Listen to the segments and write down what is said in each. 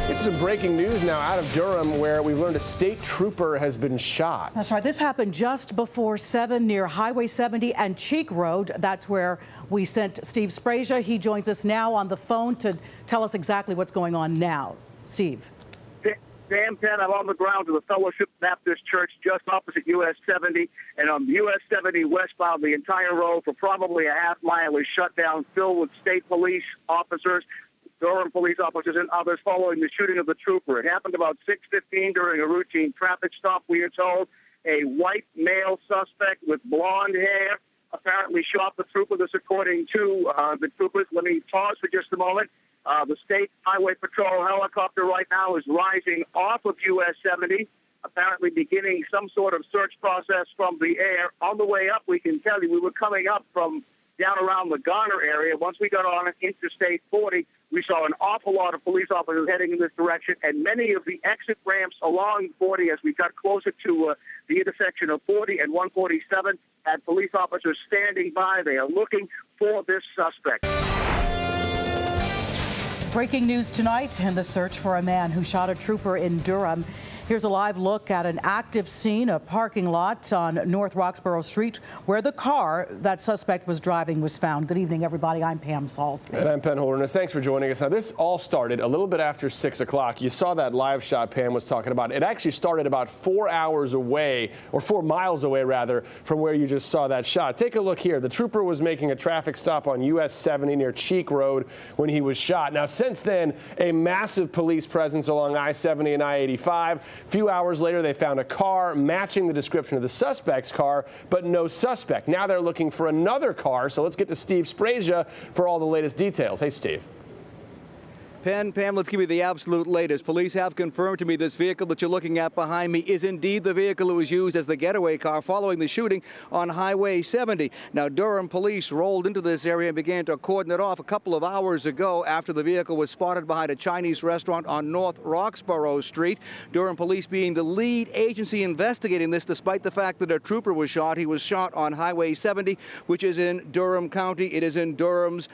It's some breaking news now out of Durham, where we've learned a state trooper has been shot. That's right. This happened just before 7 near Highway 70 and Cheek Road. That's where we sent Steve Sprasia. He joins us now on the phone to tell us exactly what's going on now. Steve. Sam 10, I'm on the ground to the Fellowship Baptist Church just opposite US 70. And on US 70 westbound, the entire road for probably a half mile is shut down, filled with state police officers, Durham police officers, and others following the shooting of the trooper. It happened about 6:15 during a routine traffic stop, we are told. A white male suspect with blonde hair apparently shot the trooper. This according to the troopers. Let me pause for just a moment. The State Highway Patrol helicopter right now is rising off of US 70, apparently beginning some sort of search process from the air. On the way up, we can tell you we were coming up from down around the Garner area. Once we got on Interstate 40, we saw an awful lot of police officers heading in this direction, and many of the exit ramps along 40 as we got closer to the intersection of 40 and 147 had police officers standing by. They are looking for this suspect. Breaking news tonight in the search for a man who shot a trooper in Durham. Here's a live look at an active scene, a parking lot on North Roxborough Street, where the car that suspect was driving was found. Good evening, everybody. I'm Pam Salisbury. And I'm Penn Holderness. Thanks for joining us. Now, this all started a little bit after 6 o'clock. You saw that live shot Pam was talking about. It actually started about 4 hours away, or 4 miles away, rather, from where you just saw that shot. Take a look here. The trooper was making a traffic stop on US 70 near Cheek Road when he was shot. Now, since then, a massive police presence along I-70 and I-85. A few hours later, they found a car matching the description of the suspect's car, but no suspect. Now they're looking for another car, so let's get to Steve Sprasia for all the latest details. Hey, Steve. Pam, let's give you the absolute latest. Police have confirmed to me this vehicle that you're looking at behind me is indeed the vehicle that was used as the getaway car following the shooting on Highway 70. Now, Durham police rolled into this area and began to cordon it off a couple of hours ago after the vehicle was spotted behind a Chinese restaurant on North Roxborough Street. Durham police being the lead agency investigating this, despite the fact that a trooper was shot. He was shot on Highway 70, which is in Durham County. It is in Durham's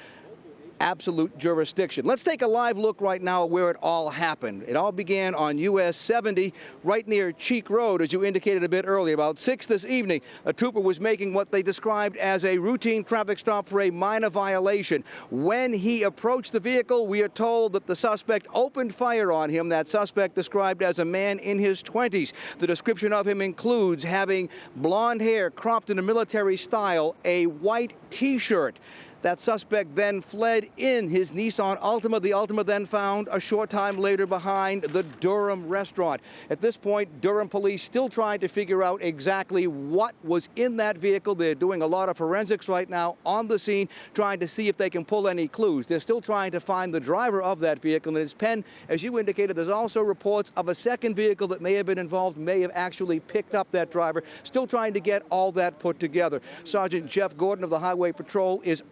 absolute jurisdiction. Let's take a live look right now at where it all happened. It all began on US 70 right near Cheek Road, as you indicated a bit earlier. About 6 this evening, a trooper was making what they described as a routine traffic stop for a minor violation. When he approached the vehicle, we are told that the suspect opened fire on him. That suspect described as a man in his 20s. The description of him includes having blonde hair cropped in a military style, a white T-shirt. That suspect then fled in his Nissan Altima. The Altima then found a short time later behind the Durham restaurant. At this point, Durham police still trying to figure out exactly what was in that vehicle. They're doing a lot of forensics right now on the scene, trying to see if they can pull any clues. They're still trying to find the driver of that vehicle. And as Penn, as you indicated, there's also reports of a second vehicle that may have been involved, may have actually picked up that driver. Still trying to get all that put together. Sergeant Jeff Gordon of the Highway Patrol is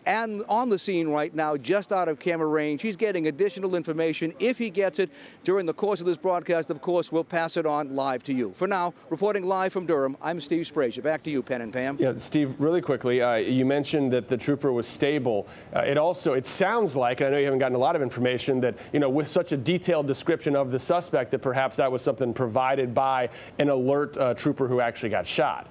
on the scene right now, just out of camera range. He's getting additional information. If he gets it during the course of this broadcast, of course, we'll pass it on live to you. For now, reporting live from Durham, I'm Steve Sprasia. Back to you, Penn and Pam. Yeah, Steve, really quickly, you mentioned that the trooper was stable. It sounds like, and I know you haven't gotten a lot of information, that, with such a detailed description of the suspect, that perhaps that was something provided by an alert trooper who actually got shot.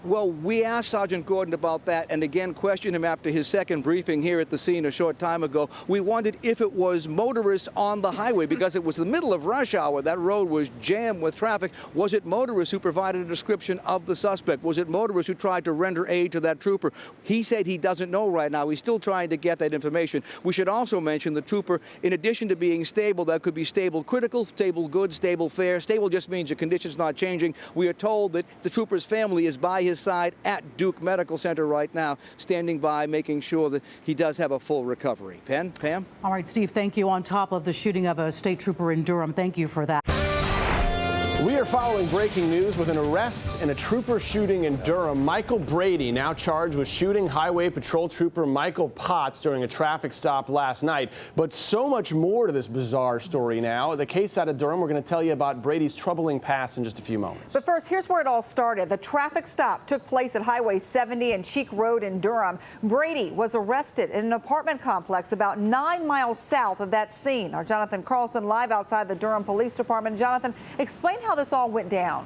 Well, we asked Sergeant Gordon about that and again questioned him after his second briefing here at the scene a short time ago. We wondered if it was motorists on the highway because it was the middle of rush hour. That road was jammed with traffic. Was it motorists who provided a description of the suspect? Was it motorists who tried to render aid to that trooper? He said he doesn't know right now. He's still trying to get that information. We should also mention the trooper, in addition to being stable, that could be stable critical, stable good, stable fair. Stable just means your condition's not changing. We are told that the trooper's family is by his side at Duke Medical Center right now, standing by, making sure that he does have a full recovery. Pam? All right, Steve, thank you. On top of the shooting of a state trooper in Durham, thank you for that. We are following breaking news with an arrest and a trooper shooting in Durham. Mikel Brady now charged with shooting Highway Patrol Trooper Michael Potts during a traffic stop last night. But so much more to this bizarre story now. The case out of Durham, we're going to tell you about Brady's troubling past in just a few moments. But first, here's where it all started. The traffic stop took place at Highway 70 and Cheek Road in Durham. Brady was arrested in an apartment complex about 9 miles south of that scene. Our Jonathan Carlson live outside the Durham Police Department. Jonathan, explain how this all went down.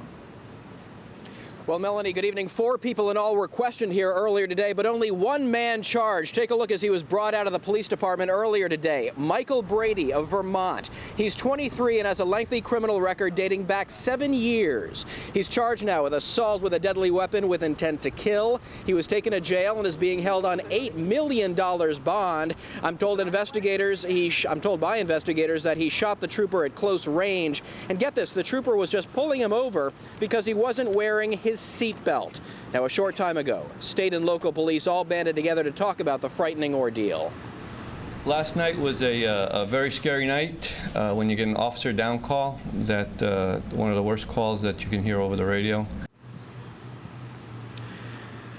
Well, Melanie, good evening. 4 people in all were questioned here earlier today, but only one man charged. Take a look as he was brought out of the police department earlier today. Mikel Brady of Vermont. He's 23 and has a lengthy criminal record dating back 7 years. He's charged now with assault with a deadly weapon with intent to kill. He was taken to jail and is being held on $8 million bond. I'm told by investigators that he shot the trooper at close range. And get this, the trooper was just pulling him over because he wasn't wearing his seatbelt. Now, a short time ago, state and local police all banded together to talk about the frightening ordeal. Last night was a very scary night when you get an officer down call, that one of the worst calls that you can hear over the radio.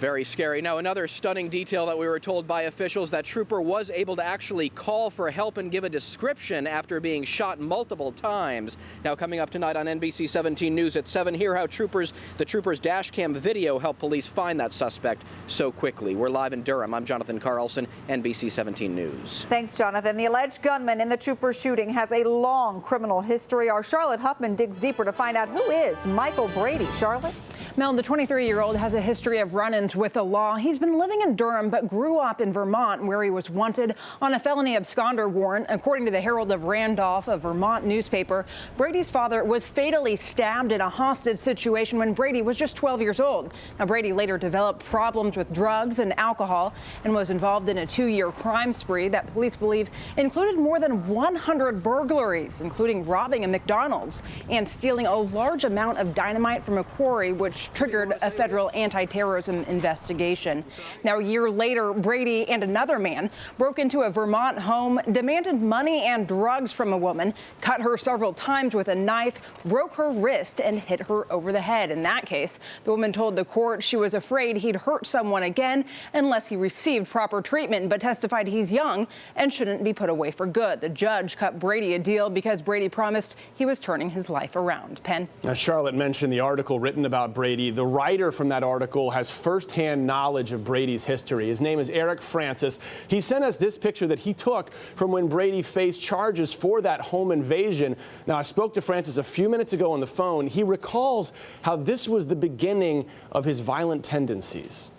Very scary. Now, another stunning detail that we were told by officials, that trooper was able to actually call for help and give a description after being shot multiple times. Now, coming up tonight on NBC 17 News at 7, hear how the trooper's dash cam video helped police find that suspect so quickly. We're live in Durham. I'm Jonathan Carlson, NBC 17 News. Thanks, Jonathan. The alleged gunman in the trooper shooting has a long criminal history. Our Charlotte Huffman digs deeper to find out who is Mikel Brady. Charlotte? Mel, the 23-year-old has a history of run-ins with the law. He's been living in Durham but grew up in Vermont, where he was wanted on a felony absconder warrant. According to the Herald of Randolph, a Vermont newspaper, Brady's father was fatally stabbed in a hostage situation when Brady was just 12 years old. Now, Brady later developed problems with drugs and alcohol and was involved in a 2-year crime spree that police believe included more than 100 burglaries, including robbing a McDonald's and stealing a large amount of dynamite from a quarry, which triggered a federal anti-terrorism investigation. Now, a year later, Brady and another man broke into a Vermont home, demanded money and drugs from a woman, cut her several times with a knife, broke her wrist, and hit her over the head. In that case, the woman told the court she was afraid he'd hurt someone again unless he received proper treatment, but testified he's young and shouldn't be put away for good. The judge cut Brady a deal because Brady promised he was turning his life around. Penn? Now, Charlotte mentioned the article written about Brady. The writer from that article has firsthand knowledge of Brady's history. His name is Eric Francis. He sent us this picture that he took from when Brady faced charges for that home invasion. Now, I spoke to Francis a few minutes ago on the phone. He recalls how this was the beginning of his violent tendencies.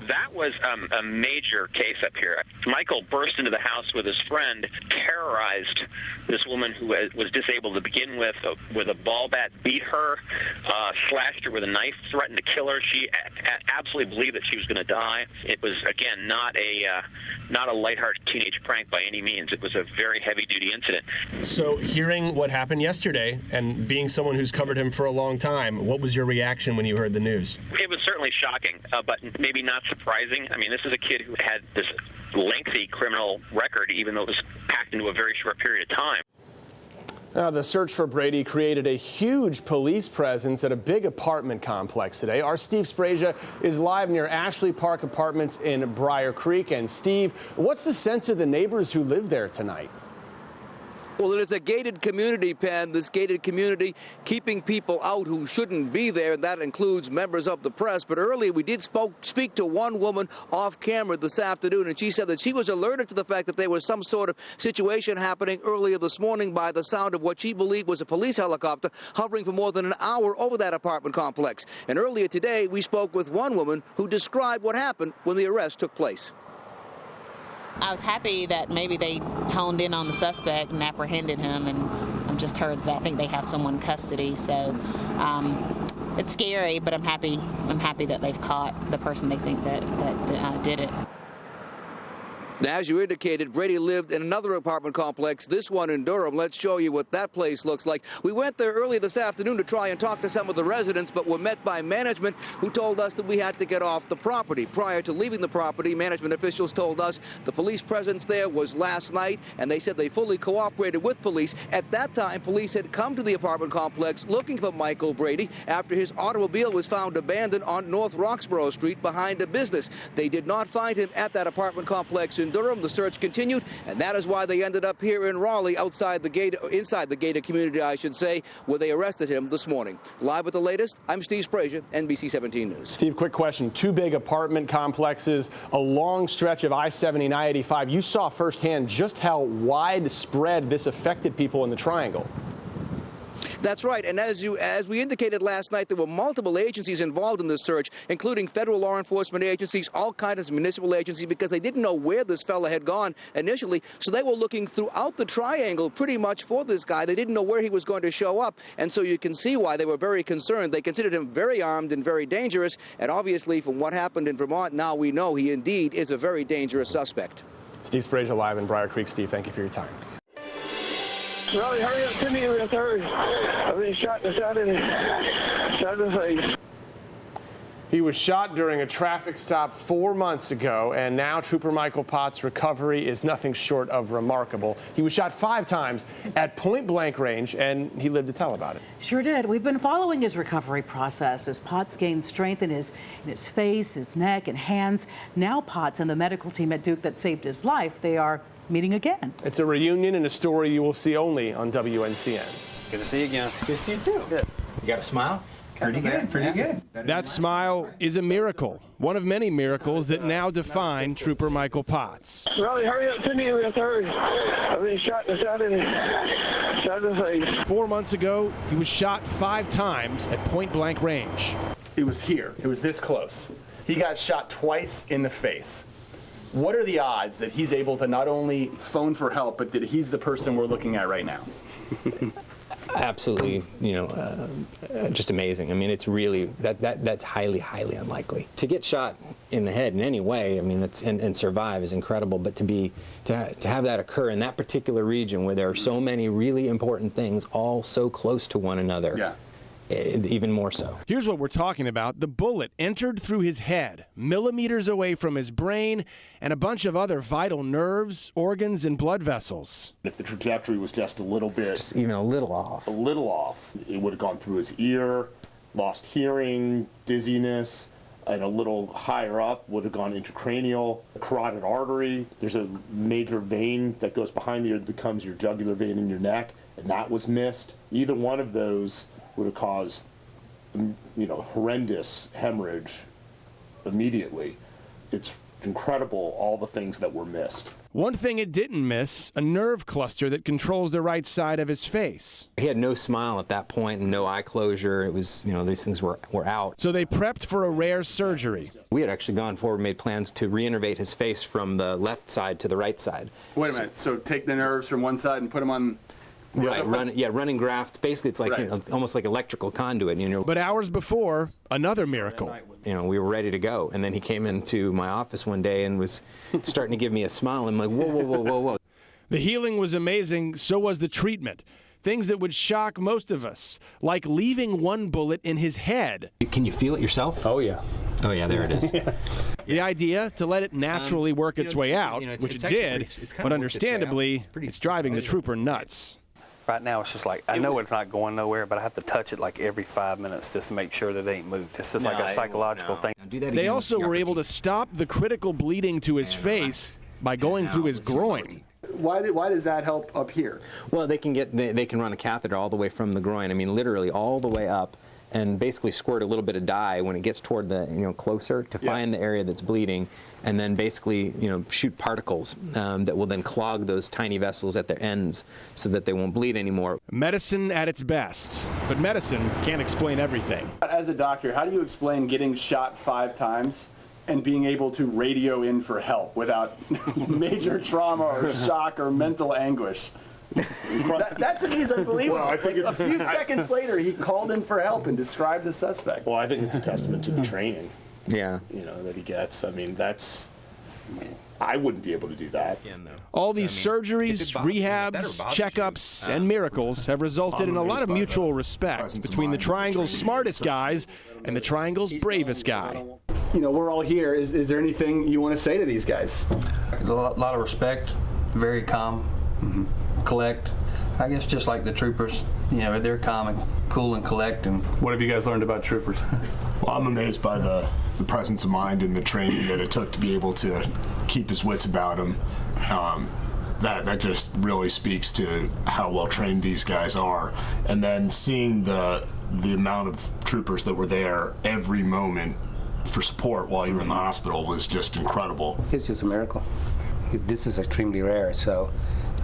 That was a major case up here. Michael burst into the house with his friend, terrorized this woman who was disabled to begin with a ball bat, beat her, slashed her with a knife, threatened to kill her. She absolutely believed that she was going to die. It was, again, not a lighthearted teenage prank by any means. It was a very heavy-duty incident. So hearing what happened yesterday and being someone who's covered him for a long time, what was your reaction when you heard the news? It was certainly shocking, but maybe not surprising. I mean, this is a kid who had this lengthy criminal record, even though it was packed into a very short period of time. The search for Brady created a huge police presence at a big apartment complex today. Our Steve Sprasia is live near Ashley Park Apartments in Briar Creek. And Steve, what's the sense of the neighbors who live there tonight? Well, it is a gated community, Penn. This gated community keeping people out who shouldn't be there, and that includes members of the press. But earlier we did speak to one woman off camera this afternoon, and she said that she was alerted to the fact that there was some sort of situation happening earlier this morning by the sound of what she believed was a police helicopter hovering for more than an hour over that apartment complex. And earlier today we spoke with one woman who described what happened when the arrest took place. I was happy that maybe they honed in on the suspect and apprehended him, and I've just heard that I think they have someone in custody. So it's scary, but I'm happy that they've caught the person they think that did it. As you indicated, Brady lived in another apartment complex, this one in Durham. Let's show you what that place looks like. We went there early this afternoon to try and talk to some of the residents, but were met by management who told us that we had to get off the property. Prior to leaving the property, management officials told us the police presence there was last night, and they said they fully cooperated with police. At that time, police had come to the apartment complex looking for Mikel Brady after his automobile was found abandoned on North Roxborough Street behind a business. They did not find him at that apartment complex in Durham. The search continued, and that is why they ended up here in Raleigh, inside the gated community, I should say, where they arrested him this morning. Live with the latest, I'm Steve Sprazier, NBC 17 News. Steve, quick question. Two big apartment complexes, a long stretch of I-70 and I-85. You saw firsthand just how widespread this affected people in the Triangle. That's right, and as we indicated last night, there were multiple agencies involved in this search, including federal law enforcement agencies, all kinds of municipal agencies, because they didn't know where this fella had gone initially, so they were looking throughout the Triangle pretty much for this guy. They didn't know where he was going to show up, and so you can see why they were very concerned. They considered him very armed and very dangerous, and obviously from what happened in Vermont, now we know he indeed is a very dangerous suspect. Steve Sprazier live in Briar Creek. Steve, thank you for your time. Raleigh, hurry up to me real hurry. I've been shot in the face. He was shot during a traffic stop 4 months ago, and now Trooper Michael Potts' recovery is nothing short of remarkable. He was shot 5 times at point-blank range, and he lived to tell about it. Sure did. We've been following his recovery process as Potts gained strength in his face, his neck, and hands. Now Potts and the medical team at Duke that saved his life, they are meeting again. It's a reunion and a story you will see only on WNCN. Good to see you again. Good to see you too. Good. You got a smile? Pretty good, pretty good. That smile is a miracle, one of many miracles that now define Trooper Michael Potts. Raleigh, hurry up to me real hurry. I've been shot in the face. 4 months ago, he was shot 5 times at point-blank range. It was here. It was this close. He got shot twice in the face. What are the odds that he's able to not only phone for help, but that he's the person we're looking at right now? Absolutely, just amazing. I mean, it's really, that's highly, highly unlikely. To get shot in the head in any way, I mean, and survive is incredible, but to have that occur in that particular region where there are so many really important things all so close to one another. Yeah. Even more so. Here's what we're talking about. The bullet entered through his head, millimeters away from his brain, and a bunch of other vital nerves, organs, and blood vessels. If the trajectory was just a little bit... Just even a little off, it would have gone through his ear, lost hearing, dizziness, and a little higher up would have gone intracranial, carotid artery. There's a major vein that goes behind the ear that becomes your jugular vein in your neck, and that was missed. Either one of those would have caused, horrendous hemorrhage immediately. It's incredible, all the things that were missed. One thing it didn't miss, a nerve cluster that controls the right side of his face. He had no smile at that point and no eye closure. It was, these things were out. So they prepped for a rare surgery. We had actually gone forward, made plans to reinnervate his face from the left side to the right side. Wait a minute, so take the nerves from one side and put them on... Right, running graft. Basically, it's like almost like electrical conduit, But hours before, another miracle. We were ready to go, and then he came into my office one day and was starting to give me a smile. I'm like, whoa, whoa, whoa, whoa, whoa. The healing was amazing, so was the treatment. Things that would shock most of us, like leaving one bullet in his head. Can you feel it yourself? Oh, yeah. Oh, yeah, there it is. The idea, to let it naturally work its way out, which it did, but understandably, it's driving the trooper nuts. Right now, it's just like, I know it's not going nowhere, but I have to touch it like every 5 minutes just to make sure that it ain't moved. It's just like a psychological thing. They also were able to stop the critical bleeding to his face by going through his groin. Why does that help up here? Well, they can run a catheter all the way from the groin. I mean, literally all the way up, and basically squirt a little bit of dye when it gets toward the closer to find the area that's bleeding, and then basically shoot particles that will then clog those tiny vessels at their ends so that they won't bleed anymore. Medicine at its best, but medicine can't explain everything. As a doctor, how do you explain getting shot 5 times and being able to radio in for help without major trauma or shock or mental anguish? That to me is unbelievable. Well, I think a few seconds later, he called in for help and described the suspect. Well, I think it's a testament to the training. Yeah. That he gets. I mean, that's I wouldn't be able to do that. All these surgeries, rehabs, checkups, and miracles have resulted in a lot of mutual respect between the Triangle's smartest guys and the Triangle's bravest guy. You know, we're all here. Is there anything you want to say to these guys? A lot of respect, very calm, collect. I guess just like the troopers, you know, they're calm and cool and collect. And what have you guys learned about troopers? Well, I'm amazed by the presence of mind and the training that it took to be able to keep his wits about him. That just really speaks to how well trained these guys are. And then seeing the amount of troopers that were there every moment for support while you were in the hospital was just incredible. It's just a miracle, because this is extremely rare. So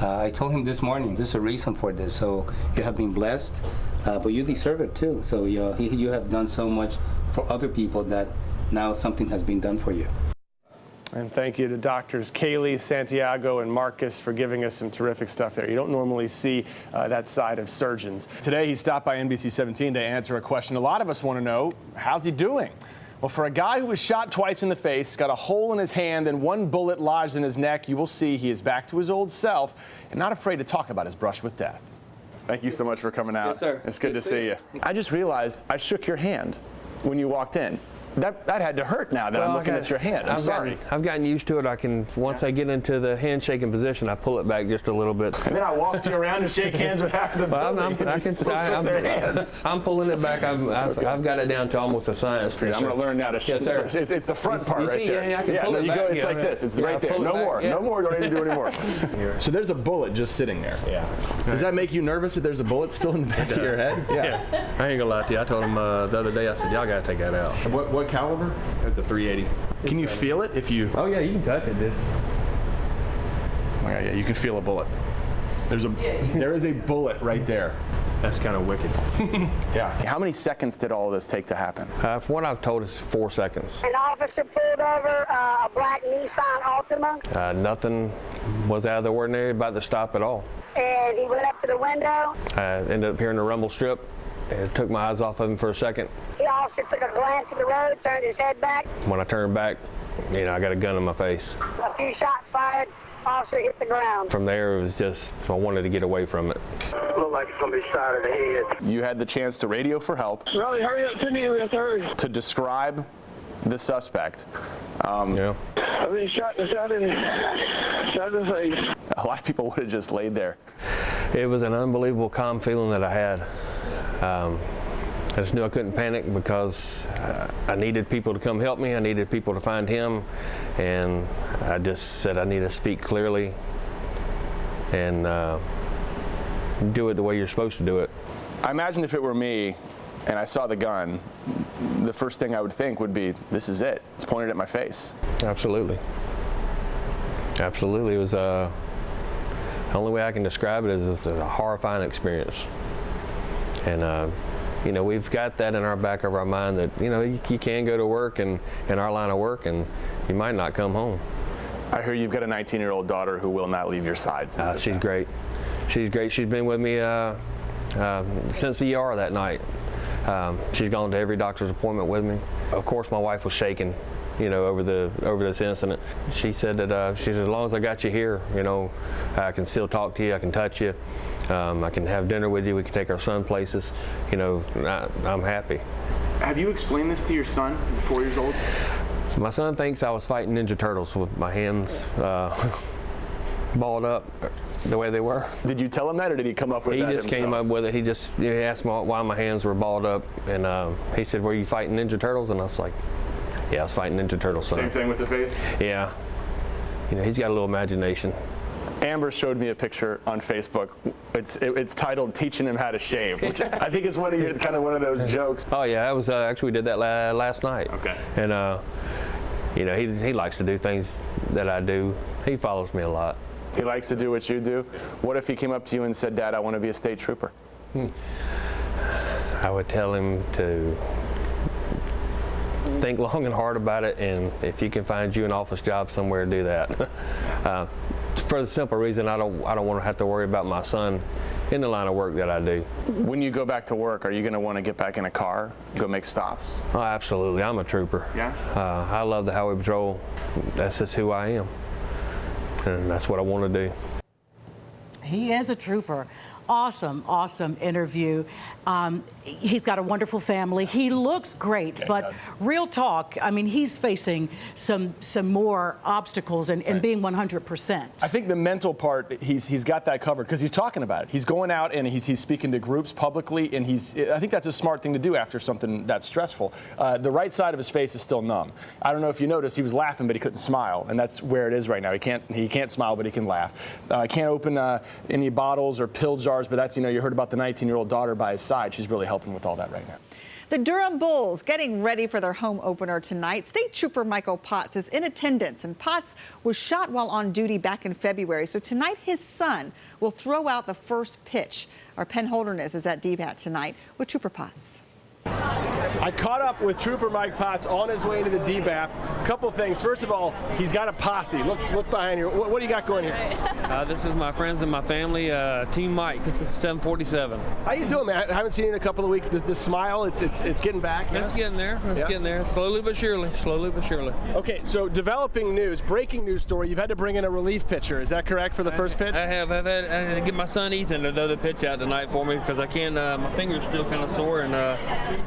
I told him this morning, there's a reason for this. So you have been blessed, but you deserve it too. So you have done so much for other people that now something has been done for you. And thank you to Doctors Kaylee, Santiago, and Marcus for giving us some terrific stuff there. You don't normally see that side of surgeons. Today, he stopped by NBC 17 to answer a question a lot of us want to know: how's he doing? Well, for a guy who was shot twice in the face, got a hole in his hand, and one bullet lodged in his neck, you will see he is back to his old self and not afraid to talk about his brush with death. Thank you so much for coming out. Yes, sir. It's good to see you. I just realized I shook your hand when you walked in. That had to hurt now that I'm looking at your hand. I'm sorry. I've gotten used to it. Once I get into the handshaking position, I pull it back just a little bit. And then I walked you around and shake hands with half the building. I'm pulling it back. I've got it down to almost a science. I'm going to learn now to shake. Yes, sir. It's the front part right there. Yeah, I can pull it back. It's like this. It's right there. No more. No more. Don't need to do anymore. So there's a bullet just sitting there. Yeah. Does that make you nervous that there's a bullet still in the back of your head? Yeah. I ain't gonna lie to you. I told him the other day. I said, y'all gotta take that out. What caliber? It's a 380. Can you feel it if you? Oh yeah, you can touch it. Oh yeah, you can feel a bullet. There is a bullet right there. That's kind of wicked. Yeah. How many seconds did all of this take to happen? From what I've told, it's 4 seconds. An officer pulled over a black Nissan Altima. Nothing was out of the ordinary about the stop at all. And he went up to the window. I ended up hearing the rumble strip. It took my eyes off of him for a second. The officer took a glance at the road, turned his head back. When I turned back, I got a gun in my face. A few shots fired, officer hit the ground. From there, it was just, I wanted to get away from it. Looked like somebody shot in the head. You had the chance to radio for help. Riley, hurry up to me, hurry. To describe the suspect. Yeah. I've been shot in the face. A lot of people would have just laid there. It was an unbelievable calm feeling that I had. I just knew I couldn't panic because I needed people to come help me. I needed people to find him. And I just said I need to speak clearly and do it the way you're supposed to do it. I imagine if it were me and I saw the gun, the first thing I would think would be, this is it. It's pointed at my face. Absolutely. Absolutely. It was the only way I can describe it is it's a horrifying experience. And we've got that in our back of our mind that, you can go to work and in our line of work and you might not come home. I hear you've got a 19-year-old daughter who will not leave your side. She's great. She's great. She's been with me since the ER that night. She's gone to every doctor's appointment with me. Of course, my wife was shaking, over this incident. She said that as long as I got you here, I can still talk to you, I can touch you, I can have dinner with you, we can take our son places. I'm happy. Have you explained this to your son, 4 years old? My son thinks I was fighting Ninja Turtles with my hands balled up the way they were. Did you tell him that, or did he come up with that himself? He just came up with it. He asked me why my hands were balled up, and he said, "Were you fighting Ninja Turtles?" And I was like, "Yeah, I was fighting Ninja Turtles." Same thing with the face? Yeah. He's got a little imagination. Amber showed me a picture on Facebook. It's titled "Teaching Him How to Shave," which I think is one of those jokes. Oh yeah, that was actually we did that last night. Okay. And he likes to do things that I do. He follows me a lot. He likes to do what you do. What if he came up to you and said, "Dad, I want to be a state trooper"? I would tell him to think long and hard about it, and if you can find you an office job somewhere, do that. For the simple reason, I don't want to have to worry about my son in the line of work that I do. When you go back to work, are you going to want to get back in a car, go make stops? Oh, absolutely. I'm a trooper. Yeah? I love the highway patrol. That's just who I am. and that's what I want to do. He is a trooper. Awesome, awesome interview. He's got a wonderful family. He looks great, yeah, but real talk, I mean, he's facing some more obstacles and being 100%. I think the mental part, he's got that covered because he's talking about it. He's going out and he's speaking to groups publicly, and I think that's a smart thing to do after something that's stressful. The right side of his face is still numb. I don't know if you noticed, he was laughing, but he couldn't smile, and that's where it is right now. He can't smile, but he can laugh. Can't open any bottles or pill jars, but that's, you heard about the 19-year-old daughter by his side. She's really helping with all that right now. The Durham Bulls getting ready for their home opener tonight. State Trooper Michael Potts is in attendance, and Potts was shot while on duty back in February. So tonight his son will throw out the first pitch. Our Penn Holderness is at DBAT tonight with Trooper Potts. I caught up with Trooper Mike Potts on his way to the DBAP. A couple things. First of all, he's got a posse. Look behind you. What do you got going here? This is my friends and my family, Team Mike, 747. How you doing, man? I haven't seen you in a couple of weeks. The smile, it's getting back. Yeah? It's getting there. It's getting there. Slowly but surely. Slowly but surely. Okay, so developing news, breaking news story. You've had to bring in a relief pitcher. Is that correct for the first pitch? I have. I had to get my son Ethan to throw the pitch out tonight for me because I can't. My finger's still kind of sore, and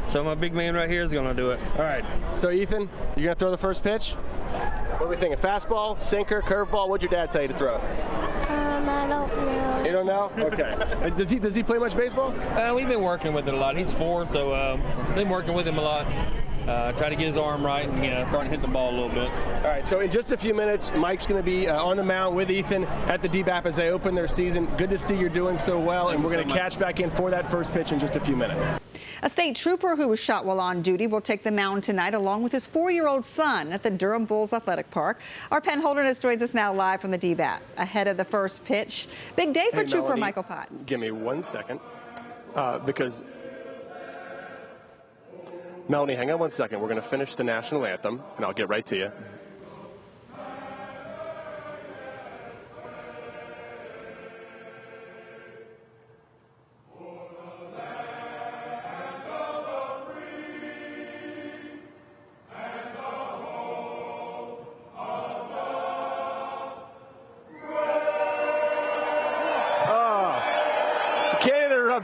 so my big man right here is going to do it. All right. So, Ethan, you're going to throw the first pitch? What are we thinking? Fastball, sinker, curveball? What'd your dad tell you to throw? I don't know. You don't know? Okay. Does he play much baseball? We've been working with it a lot. He's 4, so been working with him a lot. Try to get his arm right and starting to hit the ball a little bit. All right, so in just a few minutes, Mike's going to be on the mound with Ethan at the DBAP as they open their season. Good to see you're doing so well, and we're going to catch back in for that first pitch in just a few minutes. A state trooper who was shot while on duty will take the mound tonight along with his 4-year-old son at the Durham Bulls Athletic Park. Our Penn Holderness joins us now live from the DBAP ahead of the first pitch. Big day for Trooper Melanie, Michael Potts. Give me 1 second because... Melanie, hang on 1 second. We're going to finish the national anthem, and I'll get right to you.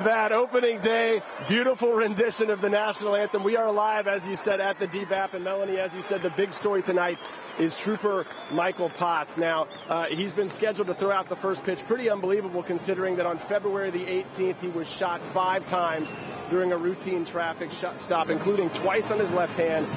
That opening day, beautiful rendition of the national anthem. We are live, as you said, at the DBAP. And Melanie, as you said, the big story tonight is Trooper Michael Potts. Now, he's been scheduled to throw out the first pitch. Pretty unbelievable considering that on February the 18th, he was shot 5 times during a routine traffic stop, including twice on his left hand,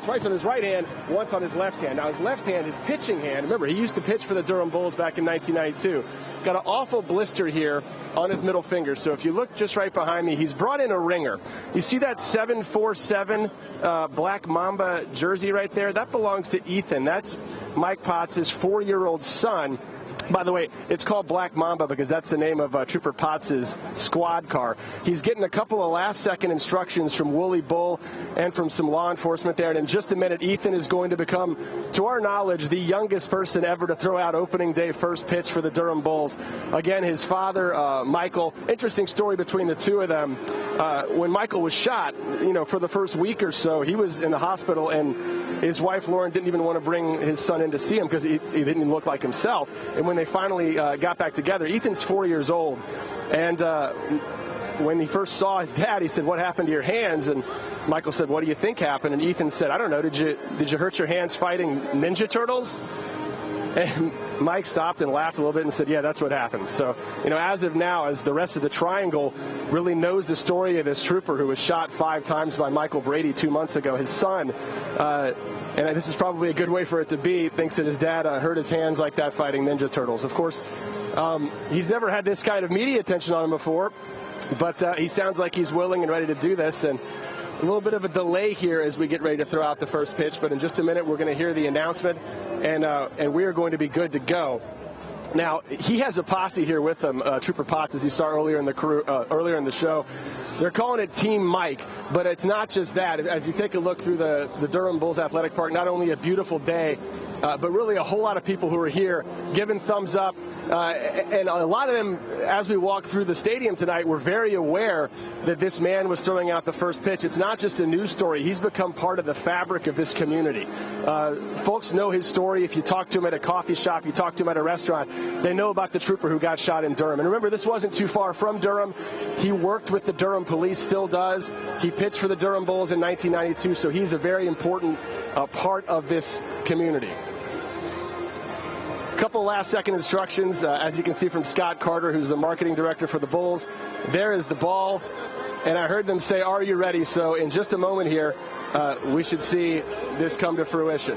twice on his right hand, once on his left hand. Now, his left hand, his pitching hand, remember, he used to pitch for the Durham Bulls back in 1992. Got an awful blister here on his middle finger. So if you look just right behind me, he's brought in a ringer. You see that 747 Black Mamba jersey right there? That belongs to Ethan. That's Mike Potts' 4-year-old son. By the way, it's called Black Mamba because that's the name of Trooper Potts' squad car. He's getting a couple of last-second instructions from Wooly Bull and from some law enforcement there. And in just a minute, Ethan is going to become, to our knowledge, the youngest person ever to throw out opening day first pitch for the Durham Bulls. Again, his father, Michael, interesting story between the two of them. When Michael was shot, for the first week or so, he was in the hospital, and his wife, Lauren, didn't even want to bring his son in to see him because he didn't look like himself. And when they finally got back together, Ethan's 4 years old, and when he first saw his dad, he said, "What happened to your hands?" And Michael said, "What do you think happened?" And Ethan said, "I don't know. Did you hurt your hands fighting Ninja Turtles?" And Mike stopped and laughed a little bit and said, "Yeah, that's what happened." So, as of now, as the rest of the triangle really knows the story of this trooper who was shot 5 times by Mikel Brady 2 months ago, his son, and this is probably a good way for it to be, thinks that his dad hurt his hands like that fighting Ninja Turtles. Of course, he's never had this kind of media attention on him before, but he sounds like he's willing and ready to do this. And a little bit of a delay here as we get ready to throw out the first pitch, but in just a minute we're going to hear the announcement, and we are going to be good to go. Now, he has a posse here with him, Trooper Potts, as you saw earlier in the show. They're calling it Team Mike, but it's not just that. As you take a look through the Durham Bulls Athletic Park, not only a beautiful day, but really a whole lot of people who are here giving thumbs up, And a lot of them, as we walked through the stadium tonight, were very aware that this man was throwing out the first pitch. It's not just a news story. He's become part of the fabric of this community. Folks know his story. If you talk to him at a coffee shop, you talk to him at a restaurant, they know about the trooper who got shot in Durham. And remember, this wasn't too far from Durham. He worked with the Durham police, still does. He pitched for the Durham Bulls in 1992, so he's a very important part of this community. Couple last-second instructions, as you can see from Scott Carter, who's the marketing director for the Bulls. There is the ball, and I heard them say, "Are you ready?" So in just a moment here, we should see this come to fruition.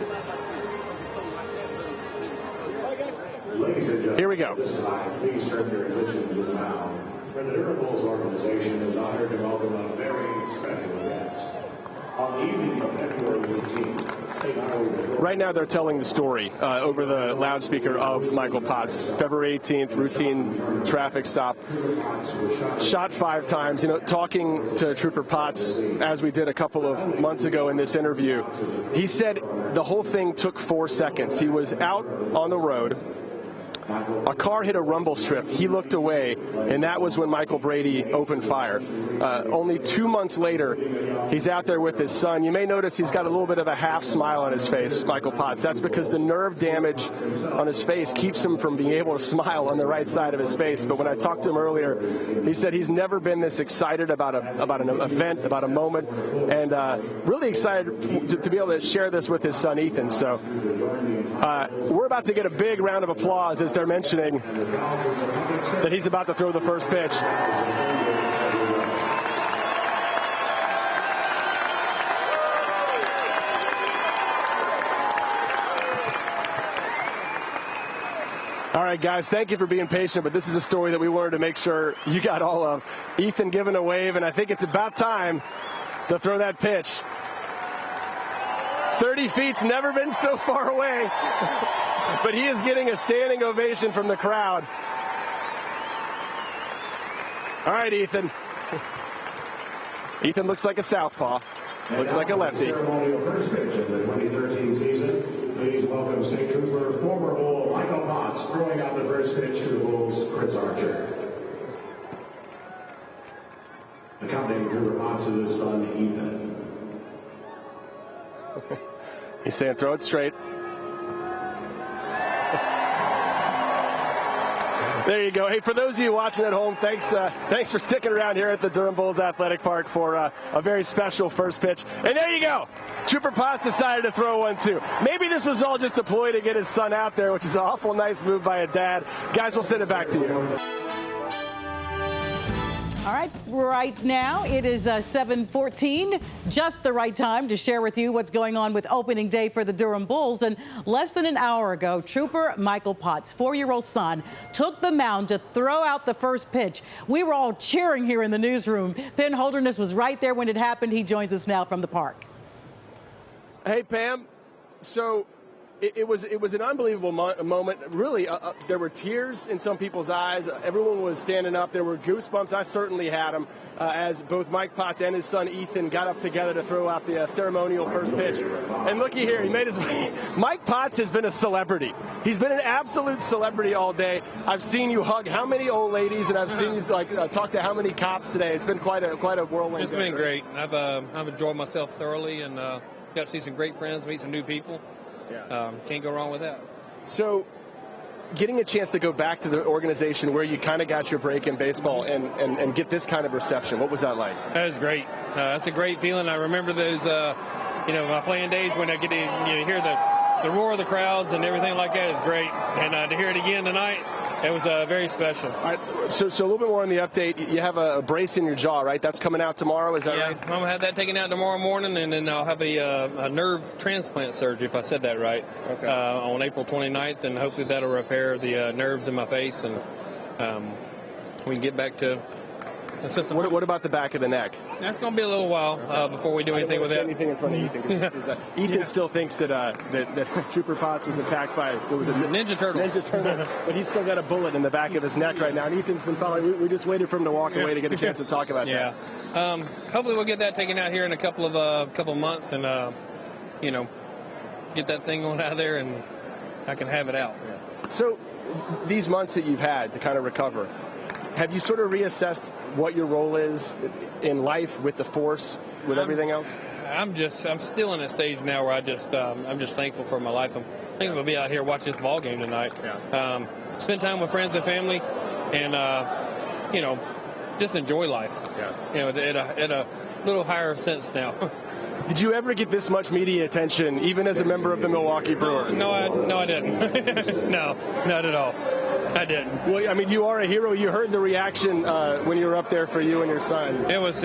Ladies and gentlemen, here we go. This time, please turn your attention to the mound, where the Durham Bulls organization is honored to welcome a very special guest. On the evening of February 18th, right now they're telling the story over the loudspeaker of Michael Potts. February 18th, routine traffic stop. Shot 5 times. You know, talking to Trooper Potts, as we did a couple of months ago in this interview, he said the whole thing took 4 seconds. He was out on the road. A car hit a rumble strip. He looked away, and that was when Mikel Brady opened fire. Only 2 months later, he's out there with his son. You may notice he's got a little bit of a half smile on his face, Michael Potts. That's because the nerve damage on his face keeps him from being able to smile on the right side of his face. But when I talked to him earlier, he said he's never been this excited about an event, about a moment, and really excited to be able to share this with his son, Ethan. So we're about to get a big round of applause as they're mentioning that he's about to throw the first pitch. All right, guys, thank you for being patient, but this is a story that we wanted to make sure you got all of. Ethan giving a wave, and I think it's about time to throw that pitch. 30 feet's never been so far away. But he is getting a standing ovation from the crowd. All right, Ethan. Ethan looks like a southpaw. Looks like a lefty. Ceremonial first pitch of the 2013 season. Please welcome State Trooper, former Bull Michael Potts, throwing out the first pitch to the Bulls, Chris Archer. Accompanying Trooper Potts is his son, Ethan. He's saying throw it straight. There you go. Hey, for those of you watching at home, thanks for sticking around here at the Durham Bulls Athletic Park for a very special first pitch. And there you go. Trooper Potts decided to throw one, too. Maybe this was all just a ploy to get his son out there, which is an awful nice move by a dad. Guys, we'll send it back to you. All right, right now it is 7:14, just the right time to share with you what's going on with opening day for the Durham Bulls. And less than an hour ago, Trooper Michael Potts' 4-year-old son took the mound to throw out the first pitch. We were all cheering here in the newsroom. Penn Holderness was right there when it happened. He joins us now from the park. Hey, Pam. So it was an unbelievable moment. Really, there were tears in some people's eyes. Everyone was standing up. There were goosebumps. I certainly had them as both Mike Potts and his son Ethan got up together to throw out the ceremonial first pitch. And looky here, he made his way. Mike Potts has been a celebrity. He's been an absolute celebrity all day. I've seen you hug how many old ladies, and I've seen you talk to how many cops today. It's been quite a whirlwind. It's been great. I've enjoyed myself thoroughly, and got to see some great friends, meet some new people. Yeah. Can't go wrong with that. So getting a chance to go back to the organization where you kind of got your break in baseball and get this kind of reception, what was that like? That was great. That's a great feeling. I remember those, my playing days when I get to hear the roar of the crowds and everything like that is great. And to hear it again tonight, it was very special. All right, so a little bit more on the update. You have a brace in your jaw, right? That's coming out tomorrow, is that right? Yeah, I'm going to have that taken out tomorrow morning, and then I'll have a nerve transplant surgery, if I said that right, okay. On April 29th, and hopefully that'll repair the nerves in my face, and we can get back to What about the back of the neck? That's going to be a little while before we do anything with that. Anything in front of Ethan? Ethan still thinks that Trooper Potts was attacked by Ninja Turtles. But he's still got a bullet in the back of his neck right now. And Ethan's been following. We just waited for him to walk away to get a chance to talk about that. Hopefully we'll get that taken out here in a couple of months, and get that thing going out of there, and I can have it out. Yeah. So these months that you've had to kind of recover, have you sort of reassessed what your role is in life with the force, with everything else? I'm still in a stage now where I'm just thankful for my life. I'm thankful to be out here watching this ball game tonight. Yeah. Spend time with friends and family, and just enjoy life. Yeah. At a little higher sense now. Did you ever get this much media attention, even as a member of the Milwaukee Brewers? No, I didn't. No, not at all. I didn't. Well, I mean, you are a hero. You heard the reaction when you were up there for you and your son. It was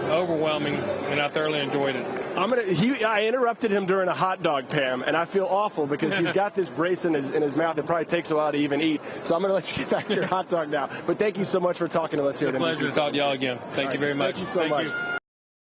overwhelming, and I thoroughly enjoyed it. I interrupted him during a hot dog, Pam, and I feel awful because he's got this brace in his mouth. It probably takes a while to even eat. So I'm going to let you get back to your hot dog now. But thank you so much for talking to us here. It's a pleasure to talk to y'all again. Thank you very much. Thank you so much.